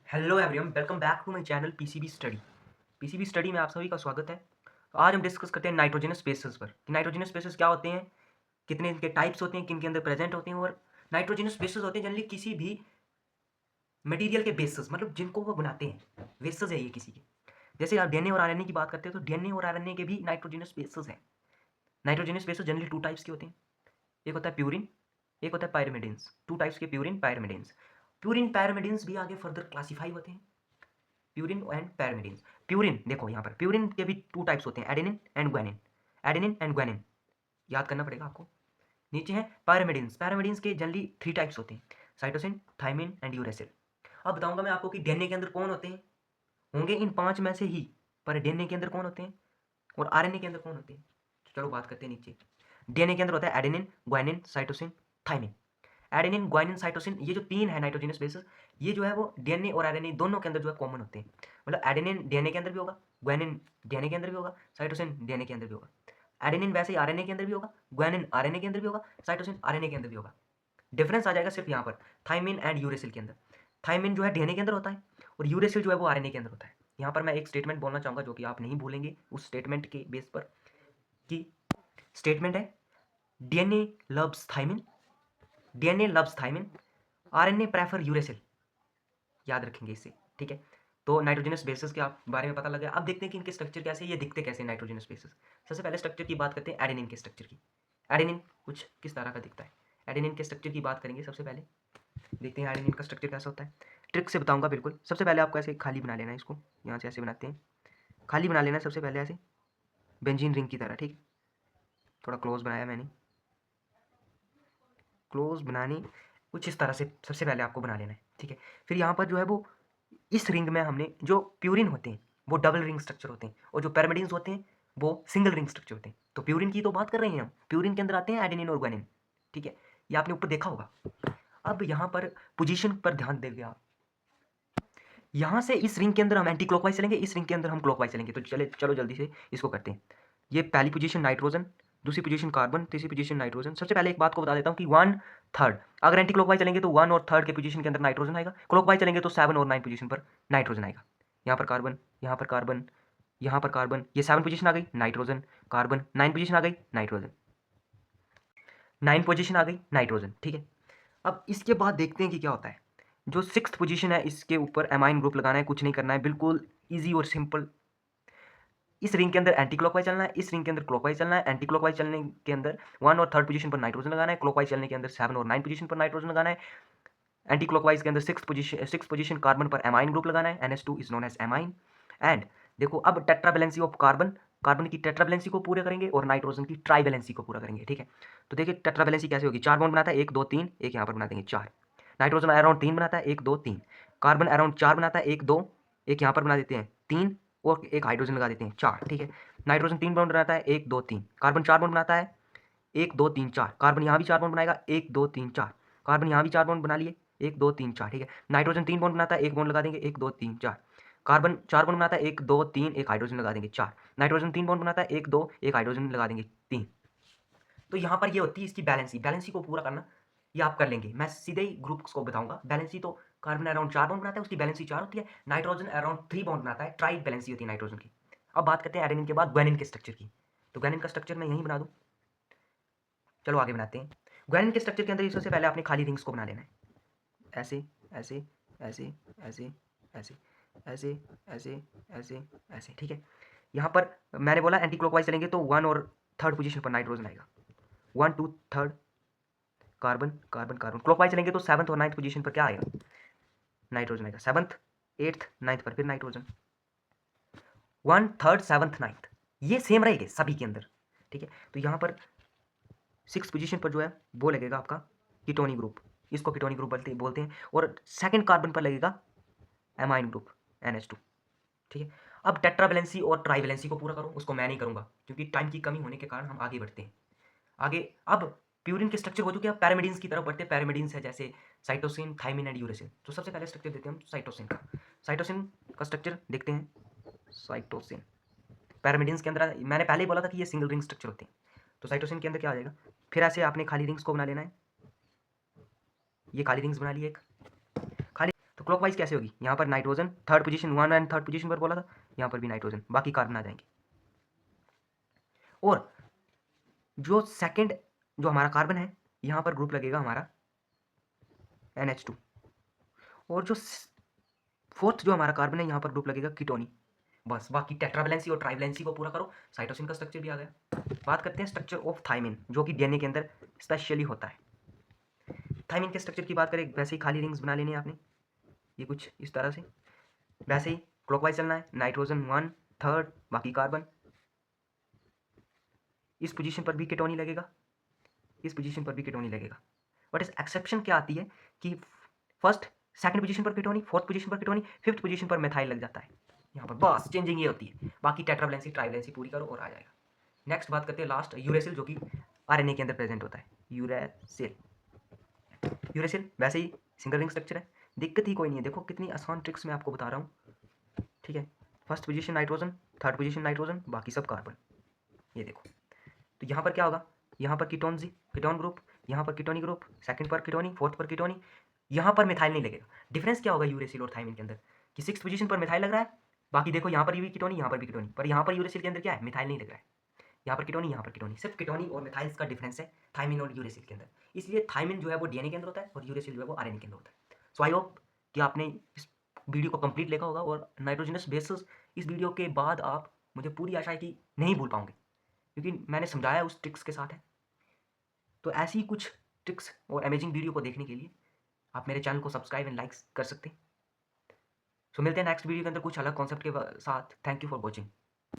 Hello everyone, welcome back to my channel PCB study. PCB study में आप सभी का स्वागत है। तो आज हम डिस्कस करते हैं नाइट्रोजनस बेसेस पर कि नाइट्रोजनस बेसेस क्या होते हैं, कितने इनके टाइप्स होते हैं, किन के अंदर प्रेजेंट होते हैं। और नाइट्रोजनस बेसेस होते हैं जनरली किसी भी मटेरियल के बेसिस, मतलब जिनको वो बनाते हैं, बेसिस है ये किसी के। जैसे आप डीएनए और आरएनए की बात करते हैं तो डीएनए और आरएनए के भी नाइट्रोजनस बेसेस हैं। Nitrogenous bases generally two types के होते हैं, एक होता है प्यूरिन, एक होता है पायरिमिडिन्स। टू टाइप्स के प्यूरिन पायरिमिडिन्स। प्यूरिन पायरिमिडिन्स भी आगे फर्दर क्लासीफाई होते हैं, प्यूरिन एंड पैरामिडिन्स। प्यूरिन देखो यहाँ पर प्यूरिन के भी टू टाइप्स होते हैं, adenine and guanine. Adenine and guanine याद करना पड़ेगा आपको। नीचे है पैरामिडिन्स। पैरामिडिन्स के जनरली थ्री टाइप्स होते हैं, साइटोसिन, थाइमिन एंड यूरेसिल। अब बताऊंगा मैं आपको कि डीएनए के अंदर कौन होते हैं, होंगे इन पांच में से ही, पर डीएनए के अंदर कौन होते हैं और आरएनए के अंदर कौन होते हैं। तो चलो बात करते हैं नीचे। डीएनए के अंदर होता है adenine, guanine, cytosine, thymine. Adenine, guanine, cytosine, ये जो तीन है नाइट्रोजनस बेसिस, ये जो है वो डीएनए और आरएनए दोनों के अंदर जो है कॉमन होते हैं। मतलब एडेनिन डीएनए के अंदर भी होगा, ग्वानिन डीएनए के अंदर भी होगा, साइटोसिन डीएनए के अंदर भी होगा। एडेनिन वैसे ही आरएनए के अंदर भी होगा, ग्वानिन आरएनए के अंदर भी होगा, साइटोसिन आरएनए के अंदर भी होगा। डिफरेंस आ जाएगा सिर्फ यहाँ पर थाइमिन एंड यूरेसिल के अंदर। थाइमिन जो है डीएनए के अंदर होता है और यूरेसिल जो है वो आरएनए के अंदर होता है। यहाँ पर मैं एक स्टेटमेंट बोलना चाहूँगा जो कि आप नहीं भूलेंगे उस स्टेटमेंट के बेस पर, कि स्टेटमेंट है DNA loves thymine, DNA loves thymine, RNA prefer uracil. याद रखेंगे इसे, ठीक है। तो नाइट्रोजनस बेसिस के आप बारे में पता लगा। अब देखते हैं कि इनके स्ट्रक्चर कैसे, ये दिखते कैसे नाइट्रोजनस बेसिस। सबसे पहले स्ट्रक्चर की बात करते हैं एडेनिन के स्ट्रक्चर की। एडेनिन कुछ किस तरह का दिखता है, एडेनिन के स्ट्रक्चर की बात करेंगे। सबसे पहले देखते हैं एडेनिन का स्ट्रक्चर कैसा होता है, ट्रिक से बताऊंगा बिल्कुल। सबसे पहले आपको ऐसे खाली बना लेना है, इसको यहाँ से ऐसे बनाते हैं, खाली बना लेना है सबसे पहले ऐसे बेंजीन रिंग की तरह, ठीक है। थोड़ा क्लोज बनाया मैंने, क्लोज बनानी कुछ इस तरह से सबसे पहले आपको बना लेना है, ठीक है। फिर यहाँ पर जो है वो इस रिंग में हमने जो प्यूरिन होते हैं वो डबल रिंग स्ट्रक्चर होते हैं, और जो पैरामिडिन्स होते हैं वो सिंगल रिंग स्ट्रक्चर होते हैं। तो प्यूरिन की तो बात कर रहे हैं हम, प्यूरिन के अंदर आते हैं एडेनिन और ग्वानिन, ठीक है। ये आपने ऊपर देखा होगा। अब यहाँ पर पोजीशन पर ध्यान देंगे आप, यहाँ से इस रिंग के अंदर हम एंटी क्लॉकवाइज चलेंगे, इस रिंग के अंदर हम क्लॉकवाइज चलेंगे। तो चलो जल्दी से इसको करते हैं। ये पहली पोजीशन नाइट्रोजन, दूसरी पोजीशन कार्बन, तीसरी पोजीशन नाइट्रोजन। सबसे पहले एक बात को बता देता हूँ कि 1/3, अगर एंटी क्लॉकवाइज चलेंगे तो 1 और 3 के पोजीशन के अंदर नाइट्रोजन आएगा, क्लॉकवाइज चलेंगे तो 7 और 9 पोजीशन पर नाइट्रोजन आएगा। यहाँ पर कार्बन, यहाँ पर कार्बन, यहाँ पर कार्बन, ये 7 पोजीशन आ गई नाइट्रोजन, कार्बन 9 पोजीशन आ गई नाइट्रोजन, 9 पोजीशन आ गई नाइट्रोजन, ठीक है। अब इसके बाद देखते हैं कि क्या होता है। जो 6th पोजीशन है इसके ऊपर एमाइन ग्रुप लगाना है, कुछ नहीं करना है, बिल्कुल ईजी और सिंपल। इस रिंग के अंदर एंटी क्लॉकवाइज चलना है, इस रिंग के अंदर क्लॉकवाइज चलना है। एंटी क्लॉकवाइज चलने के अंदर 1 और 3 पोजीशन पर नाइट्रोजन लगाना है, क्लॉकवाइज चलने के अंदर 7 और 9 पोजीशन पर नाइट्रोजन लगाना है। एंटी क्लॉकवाइज के अंदर 6th पोजीशन कार्बन पर एमाइन ग्रुप लगाना है, NH2 is known as amine. And देखो अब टेट्रावैलेंसी ऑफ कार्बन, कार्बन की टेट्रावैलेंसी को पूरा करेंगे और नाइट्रोजन की ट्राइवैलेंसी को पूरा करेंगे, ठीक है। तो देखिए टेट्रावैलेंसी कैसे होगी, 4 बॉन्ड बनाता है, 1 2 3, एक यहाँ पर बना देंगे 4। नाइट्रोजन अराउंड 3 बनाता है, 1 2 3। कार्बन अराउंड 4 बनाता है, 1 2, एक यहाँ पर बना देते हैं 3, और एक हाइड्रोजन लगा देते हैं 4, ठीक है। नाइट्रोजन 3 बॉन्ड बनाता है, 1 2 3। कार्बन 4 बॉन्ड बनाता है, 1 2 3 4। कार्बन यहाँ भी 4 बॉन्ड बनाएगा, 1 2 3 4। कार्बन यहाँ भी 4 बॉन्ड बना लिए, 1 2 3 4, ठीक है। नाइट्रोजन 3 बॉन्ड बनाता है, 1 बॉन्ड लगा देंगे, 1 2 3 4। कार्बन 4 बॉन्ड बनाता है, 1 2 3, एक हाइड्रोजन लगा देंगे 4। नाइट्रोजन 3 बॉन्ड बनाता है, 1 2, एक हाइड्रोजन लगा देंगे 3। तो यहाँ पर ये होती है इसकी बैलेंसी, बैलेंसी को पूरा करना ये आप कर लेंगे। मैं सीधे ही ग्रुप्स को बताऊंगा। बैलेंसी तो कार्बन अराउंड 4 बॉन्ड बनाता है, उसकी बैलेंसी 4 होती है। नाइट्रोजन अराउंड 3 बॉन्ड बनाता है, ट्राई बैलेंसी होती है नाइट्रोजन की। अब बात करते हैं एडेनिन के बाद ग्वानिन के स्ट्रक्चर की। तो ग्वानिन का स्ट्रक्चर मैं यहीं बना दूँ, चलो आगे बनाते हैं। ग्वानिन के स्ट्रक्चर के अंदर सबसे पहले आपने खाली रिंग्स को बना लेना है, ऐसे ऐसे ऐसे ऐसे ऐसे ऐसे ऐसे ऐसे ऐसे, ठीक है। यहाँ पर मैंने बोला एंटी क्लॉकवाइज चलेंगे तो 1 और 3rd पोजीशन पर नाइट्रोजन आएगा, 1 2 3 कार्बन कार्बन कार्बन। क्लॉकवाइज चलेंगे तो 7th और 9th पोजीशन पर क्या आएगा, नाइट्रोजन आएगा। 7th 8th 9th पर फिर नाइट्रोजन, 1 3rd 7th 9th, ये सेम रहेंगे सभी के अंदर, ठीक है। तो यहाँ पर 6th पोजीशन पर जो है वो लगेगा आपका कीटोनी ग्रुप, इसको कीटोनी ग्रुप बोलते हैं। और 2nd कार्बन पर लगेगा एमाइन ग्रुप, NH2, ठीक है। अब टेट्रावैलेंसी और ट्राइवैलेंसी को पूरा करो, उसको मैं नहीं करूंगा क्योंकि टाइम की कमी होने के कारण हम आगे बढ़ते हैं। आगे अब प्यूरिन के स्ट्रक्चर हो चुके हैं, पैरामिडिन्स की तरफ बढ़ते हैं। पैरामिडिन्स है जैसे साइटोसिन, थाइमिन एंड यूरेसिल। तो सबसे पहले स्ट्रक्चर देते हैं हम साइटोसिन का। साइटोसिन का स्ट्रक्चर देखते हैं। साइटोसिन पैरामिडिन्स के अंदर, मैंने पहले ही बोला था कि ये सिंगल रिंग स्ट्रक्चर होते हैं। तो साइटोसिन के अंदर क्या आ जाएगा, फिर ऐसे आपने खाली रिंग्स को बना लेना है। ये खाली रिंग्स बना लिए एक खाली। तो क्लॉकवाइज कैसे होगी, यहाँ पर nitrogen third position 1 and third position पर बोला था, यहाँ पर भी नाइट्रोजन, बाकी कार्बन आ जाएंगे। और जो सेकंड जो हमारा कार्बन है यहाँ पर ग्रुप लगेगा हमारा NH2, और जो फोर्थ जो हमारा कार्बन है यहाँ पर ग्रुप लगेगा कीटोनी। बस बाकी टेट्रावैलेंसी और ट्राइवैलेंसी को पूरा करो, साइटोसिन का स्ट्रक्चर भी आ गया। बात करते हैं स्ट्रक्चर ऑफ थायमिन, जो कि डीएनए के अंदर स्पेशली होता है। थायमिन के स्ट्रक्चर की बात करें, वैसे ही खाली रिंग्स बना लेनी है आपने, ये कुछ इस तरह से, वैसे ही क्लॉकवाइज चलना है, नाइट्रोजन 1 थर्ड, बाकी कार्बन। इस पोजीशन पर भी कीटोनी लगेगा, इस पोजीशन पर भी कीटोनी लगेगा। बट इस एक्सेप्शन क्या आती है कि फर्स्ट सेकंड पोजीशन पर कीटोनी, फोर्थ पोजीशन पर कीटोनी, फिफ्थ पोजीशन पर मेथाइल लग जाता है यहाँ पर, बस चेंजिंग ये होती है। बाकी टेट्रावैलेंसी ट्राइवैलेंसी पूरी करो और आ जाएगा। नेक्स्ट बात करते हैं लास्ट, यूरेसिल, जो कि आरएनए के अंदर प्रेजेंट होता है। यूरेसिल, यूरेसिल वैसे ही सिंगल रिंग स्ट्रक्चर है, दिक्कत ही कोई नहीं है। देखो कितनी आसान ट्रिक्स मैं आपको बता रहा हूँ, ठीक है। First position nitrogen, third position nitrogen, बाकी सब कार्बन, ये देखो। तो यहाँ पर क्या होगा, यहाँ पर कीटोन कीटोन ग्रुप, यहाँ पर कीटोनी ग्रुप, सेकंड पर कीटोनी, फोर्थ पर कीटोनी, यहाँ पर मिथाइल नहीं लगेगा। डिफरेंस क्या होगा यूरेसिल और थायमिन के अंदर, कि सिक्स पोजीशन पर मिथाइल लग रहा है, बाकी देखो यहाँ पर भी कीटोनी, यहाँ पर भी कीटोनी, पर यहाँ पर यूरेसिल के अंदर क्या है, मिथाइल नहीं लग रहा है। यहाँ पर कीटोनी, यहाँ पर कीटोनी, सिर्फ कीटोनी और मिथाइल्स का डिफरेंस है थायमिन और यूरेसिल के अंदर। इसलिए थायमिन जो है वो डीएनए के अंदर होता है और यूरेसिल जो है वो आरएनए के अंदर होता है। सो आई होप कि आपने इस वीडियो को कंप्लीट देखा होगा, और नाइट्रोजनस बेसिस इस वीडियो के बाद आप, मुझे पूरी आशा है कि नहीं भूल पाओगे, क्योंकि मैंने समझाया उस ट्रिक्स के साथ है। तो ऐसी कुछ ट्रिक्स और अमेजिंग वीडियो को देखने के लिए आप मेरे चैनल को सब्सक्राइब एंड लाइक कर सकते हैं। सो मिलते हैं नेक्स्ट वीडियो के अंदर कुछ अलग कॉन्सेप्ट के साथ। Thank you for watching.